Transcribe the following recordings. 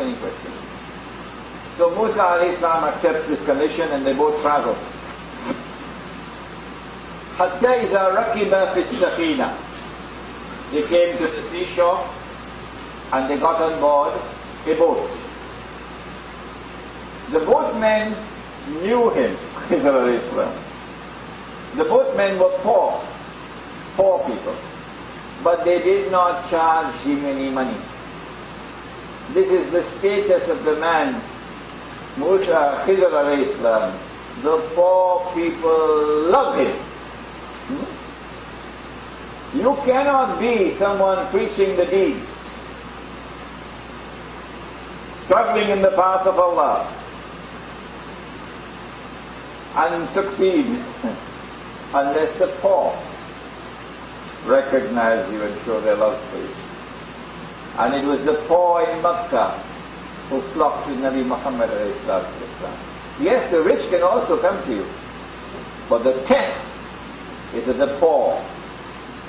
any questions. So Musa alayhi salam accepts this condition and they both travel. حتى إذا ركب في السفينة, they came to the seashore and they got on board a boat. The boatmen knew him. The boatmen were poor people, but they did not charge him any money. This is the status of the man, Musa Khidr alayhi salam. The poor people love him. You cannot be someone preaching the deen, struggling in the path of Allah, and succeed unless the poor recognize you and show their love for you. And it was the poor in Makkah who flocked to Nabi Muhammad alayhi salatu wasalam. Yes, the rich can also come to you, but the test is that the poor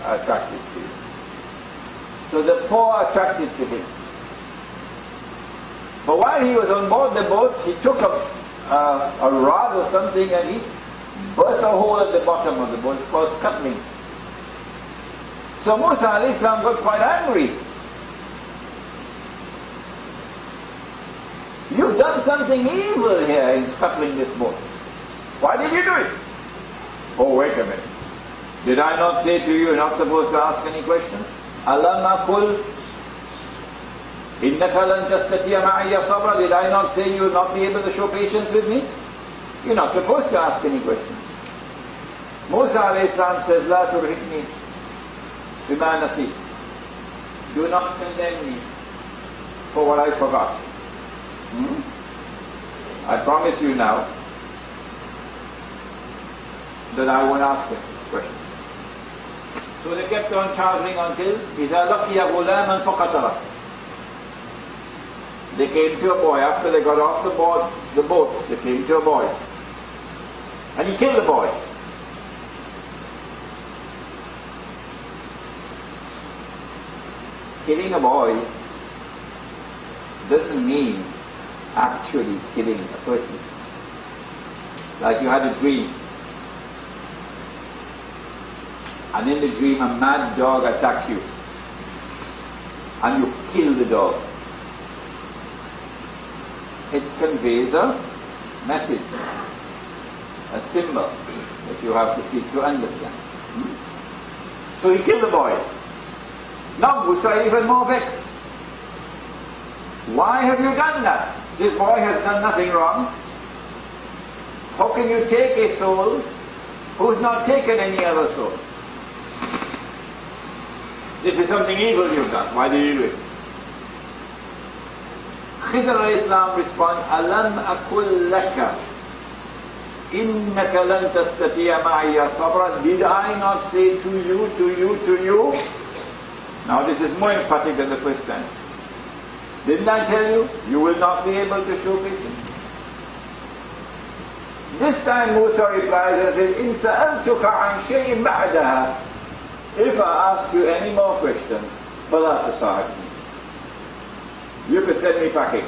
are attracted to you. So the poor are attracted to him. But while he was on board the boat, he took a rod or something and he burst a hole at the bottom of the boat. It's called scuttling. So Musa alayhi salam got quite angry. You've done something evil here in scuttling this boat. Why did you do it? Oh, wait a minute. Did I not say to you you're not supposed to ask any questions? Alam aqul innaka lan tastati'a ma'iya sabra. Did I not say you will not be able to show patience with me? You're not supposed to ask any questions. Musa alayhi salam says, La turhikni bima nasi. Do not condemn me for what I forgot. I promise you now that I won't ask a question. So they kept on traveling until إِذَا لَقِيَ غُلَامًا فَقَتَلَهُ. They came to a boy. After they got off the boat, they came to a boy. And he killed the boy. Killing a boy doesn't mean actually killing a person. Like you had a dream, and in the dream a mad dog attacked you, and you kill the dog. It conveys a message, a symbol that you have to seek to understand. So he killed the boy. Now Musa even more vexed. Why have you done that? This boy has done nothing wrong. How can you take a soul who's not taken any other soul? This is something evil you've done. Why did you do it? Khidr alayhi salam responds, Alam akul laka innaka lan tastati'a ma'iya sabra. Did I not say to you? Now this is more emphatic than the first time. Didn't I tell you, you will not be able to show patience? This time Musa replies and says, إِن سَأَلْتُكَ عَنْ شَيْءٍ بَعْدَهَا. If I ask you any more questions, فَلَا تُصَاحِبْنِي. You could send me packing.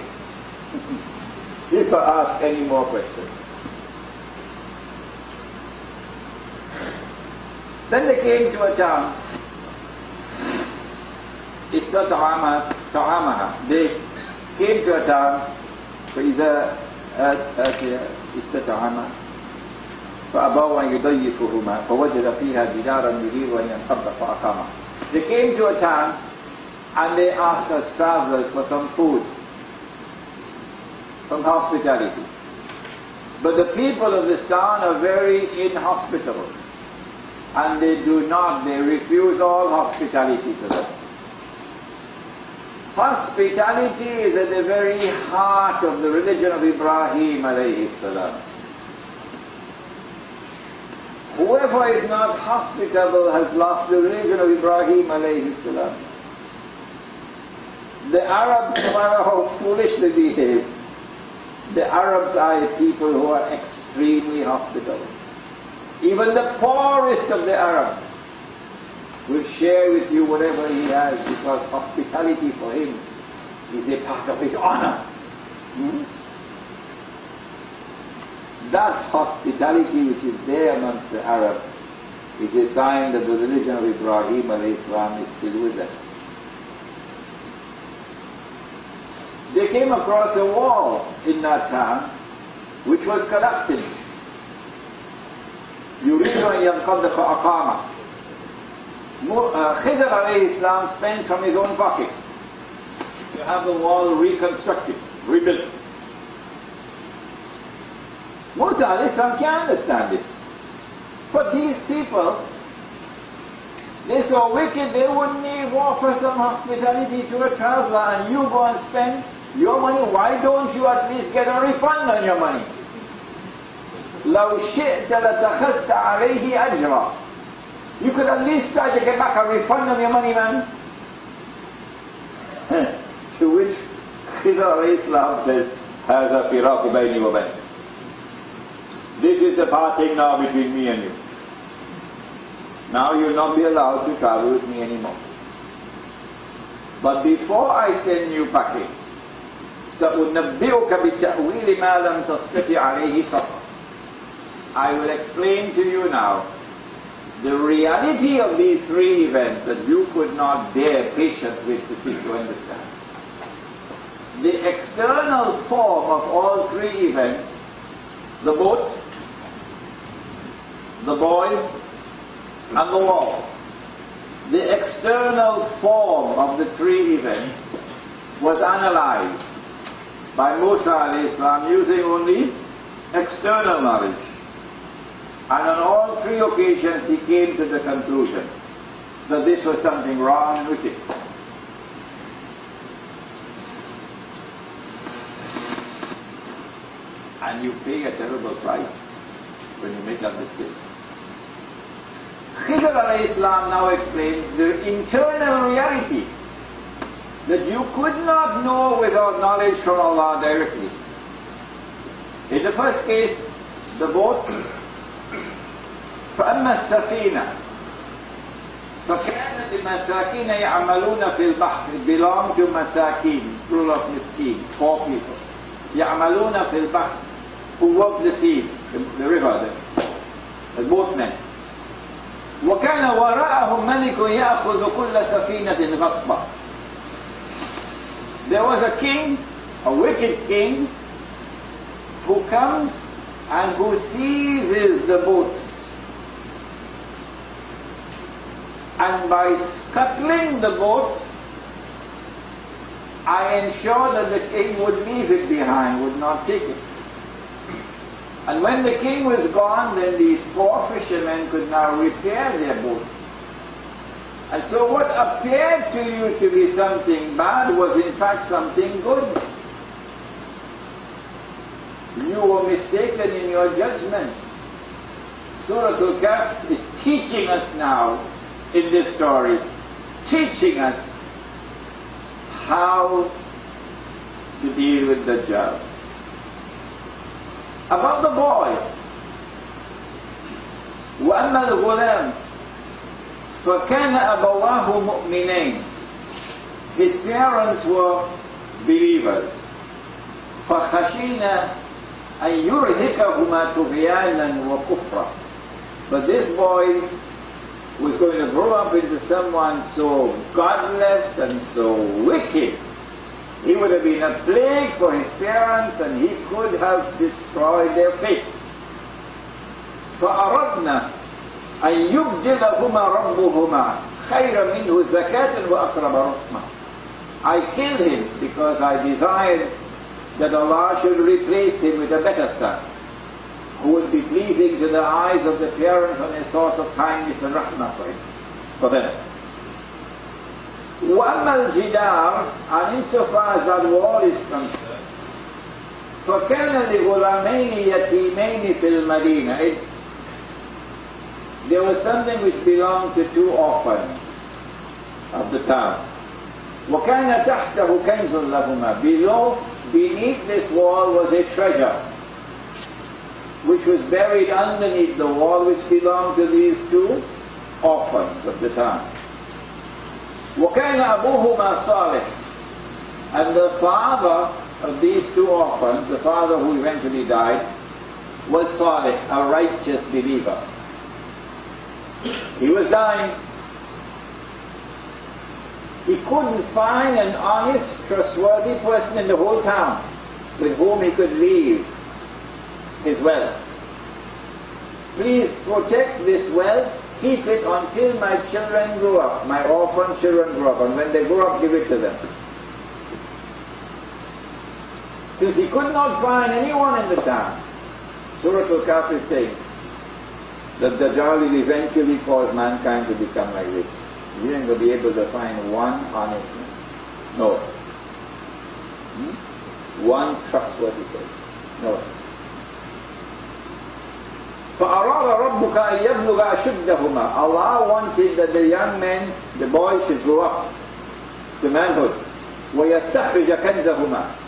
If I ask any more questions. Then they came to a town. طعامها. They came to a town. فإذا استطعما فأبوا أن يضيفهما فوجد فيها جدارا يريد أن ينقض فأقامه. They came to a town and they asked us travelers for some food, some hospitality. But the people of this town are very inhospitable, and they refuse all hospitality to them. Hospitality is at the very heart of the religion of Ibrahim alayhi salam. Whoever is not hospitable has lost the religion of Ibrahim alayhi salam. The Arabs, no matter how foolish they behave, the Arabs are a people who are extremely hospitable. Even the poorest of the Arabs will share with you whatever he has, because hospitality for him is a part of his honor. That hospitality which is there amongst the Arabs is a sign that the religion of Ibrahim alayhi salam is still with them. They came across a wall in that time which was collapsing. يريد أن ينقض فأقام. Khidr alayhi salam spent from his own pocket to have the wall reconstructed, rebuilt. Musa alayhi salam can't understand it. But these people, they're so wicked, they wouldn't even offer some hospitality to a traveler, and you go and spend your money. Why don't you at least get a refund on your money? لو شئت لاتخذت عليه أجرا. You could at least try to get back a refund on your money, man. To which Khidr alayhi salam says, هذا فراق بيني وبينك. This is the parting now between me and you. Now you will not be allowed to travel with me anymore. But before I send you packing, سأنبئك بتأويل ما لم تستطع عليه صبرا. I will explain to you now the reality of these three events that you could not bear patience with to seek to understand. The external form of all three events, the boat, the boy, and the wall. The external form of the three events was analyzed by Musa alayhi salam using only external knowledge. And on all three occasions he came to the conclusion that this was something wrong with it. And you pay a terrible price when you make that mistake. Khidr alayhi salam now explains the internal reality that you could not know without knowledge from Allah directly. In the first case, the boat, فأما السفينة فكانت المساكين يعملون في البحر. It belonged to masakin, plural of miskin, poor people. يعملون في البحر, who work the sea, the river, the boatmen. وكان وراءهم ملك يأخذ كل سفينة غصبا. There was a king, a wicked king, who comes and who seizes the boats. And by scuttling the boat, I ensure that the king would leave it behind, would not take it. And when the king was gone, then these poor fishermen could now repair their boat. And so what appeared to you to be something bad was in fact something good. You were mistaken in your judgment. Sura Kehf is teaching us now in this story, teaching us how to deal with the Dajjal. About the boy, وَأَمَّا الْغُلَامِ فَكَانَ أَبَوَاهُ مُؤْمِنَيْنِ. His parents were believers. فَخَشِينَا أَن يُرْهِقَهُمَا طُغْيَانًا وَكُفْرًا. But this boy was going to grow up into someone so godless and so wicked. He would have been a plague for his parents, and he could have destroyed their faith. فَأَرَدْنَا أَن يُبْدِلَهُمَا رَبُّهُمَا خَيْرًا مِنْهُ زَكَاةً وَأَقْرَبَ رُحْمًا. I killed him because I desired that Allah should replace him with a better son, who would be pleasing to the eyes of the parents and a source of kindness and rahmah for them. وَأَمَّا الْجِدَارِ, and insofar as that wall is concerned, فَكَانَ لِغُلَامَيْنِ يَتِيمَيْنِ فِي الْمَدِينَةِ. There was something which belonged to two orphans of the town. وَكَانَ تَحْتَهُ كَنْزٌ لَهُمَا. Beneath this wall was a treasure which was buried underneath the wall, which belonged to these two orphans of the town. وَكَانَ أَبُوهُمَا صَالِحٌ. And the father of these two orphans, the father who eventually died, was Salih, a righteous believer. He was dying. He couldn't find an honest, trustworthy person in the whole town with whom he could leave his wealth. Please protect this wealth, keep it until my children grow up, my orphan children grow up, and when they grow up, give it to them. Since he could not find anyone in the town, Sura Kehf is saying that Dajjal will eventually cause mankind to become like this. You ain't going to be able to find one honest man. No. One trustworthy person. No. فَأَرَادَ رَبُّكَ أَن يَبْلُغَ أَشُدَّهُمَا. Allah wanted that the young men, the boys, should grow up to manhood. وَيَسْتَخْرِجَ كَنْزَهُمَا.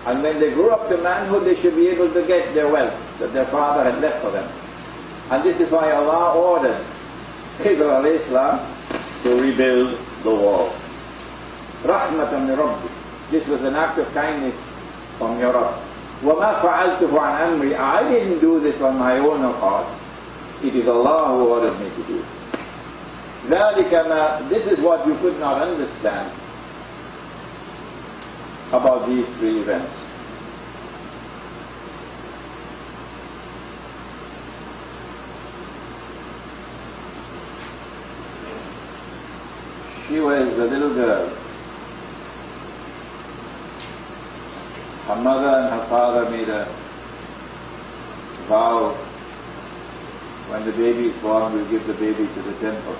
And when they grew up to manhood, they should be able to get their wealth that their father had left for them. And this is why Allah ordered Khidr alayhi salam to rebuild the wall. Rahmatan min Rabbi. This was an act of kindness from your Rabb. وَمَا فَعَلْتُهُ عَنْ أَمْرِي. I didn't do this on my own accord. It is Allah who ordered me to do it. ذَلِكَ مَا. This is what you could not understand about these three events. She was a little girl. Her mother and her father made a vow, when the baby is born, we'll give the baby to the temple.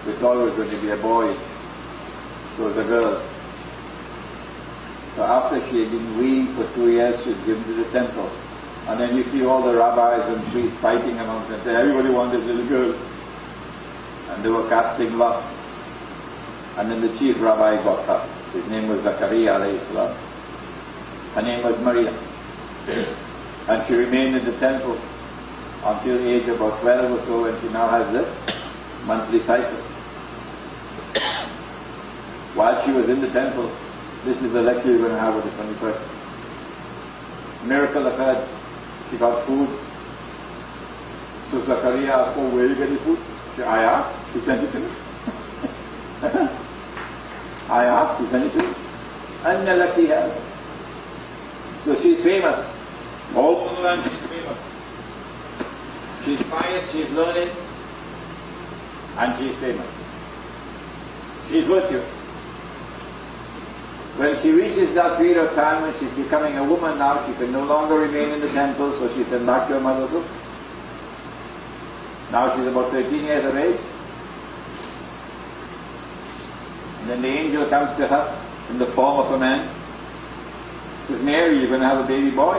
We thought it was going to be a boy. It was a girl. So after she had been weaned for 2 years, she was given to the temple. And then you see all the rabbis and priests fighting amongst them. Everybody wanted a little girl. And they were casting lots. And then the chief rabbi got her. His name was Zakaria alayhi salam. Her name was Maria. And she remained in the temple until the age of about 12 or so, and she now has the monthly cycle. While she was in the temple, this is the lecture you're going to have on the 21st. Miracle occurred. She got food. So Zakaria asked her, where are you getting food? I asked, he sent it to me. I asked, he sent it to me. And lucky her. So she's famous. All over the land she's famous. She's pious, she's learned, and she's famous. She's virtuous. When she reaches that period of time when she's becoming a woman now, she can no longer remain in the temple, so she sent back to her mother's home. Now she's about 13 years of age. And then the angel comes to her in the form of a man. Says, Mary, you're going to have a baby boy.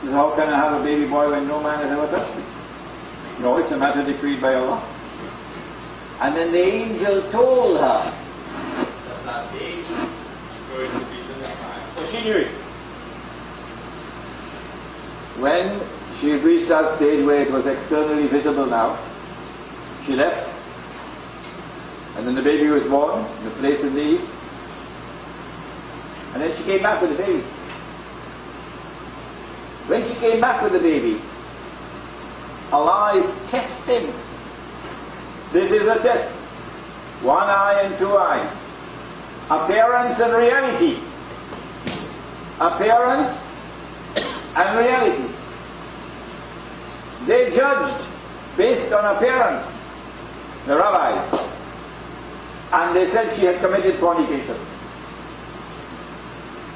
She says, how can I have a baby boy when no man has ever touched me? No, it's a matter decreed by Allah. And then the angel told her that baby is going to be the Messiah. So she knew it. When she had reached that stage where it was externally visible now, she left. And then the baby was born in a place in the east. And then she came back with the baby. When she came back with the baby, Allah is testing. This is a test. 1 eye and 2 eyes. Appearance and reality. Appearance and reality. They judged based on appearance, the rabbis. And they said she had committed fornication.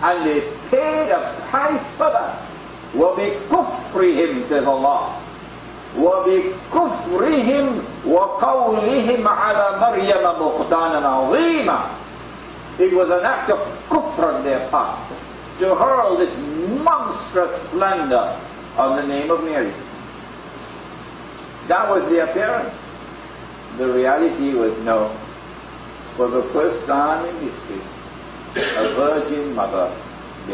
And they paid a price for that. وَبِكُفْرِهِمْ, says Allah. وَبِكُفْرِهِمْ وَقَوْلِهِمْ عَلَى مَرْيَمَ بُهْتَانًا عَظِيمًا. It was an act of kufr on their part to hurl this monstrous slander on the name of Mary. That was the appearance. The reality was no. For the first time in history, a virgin mother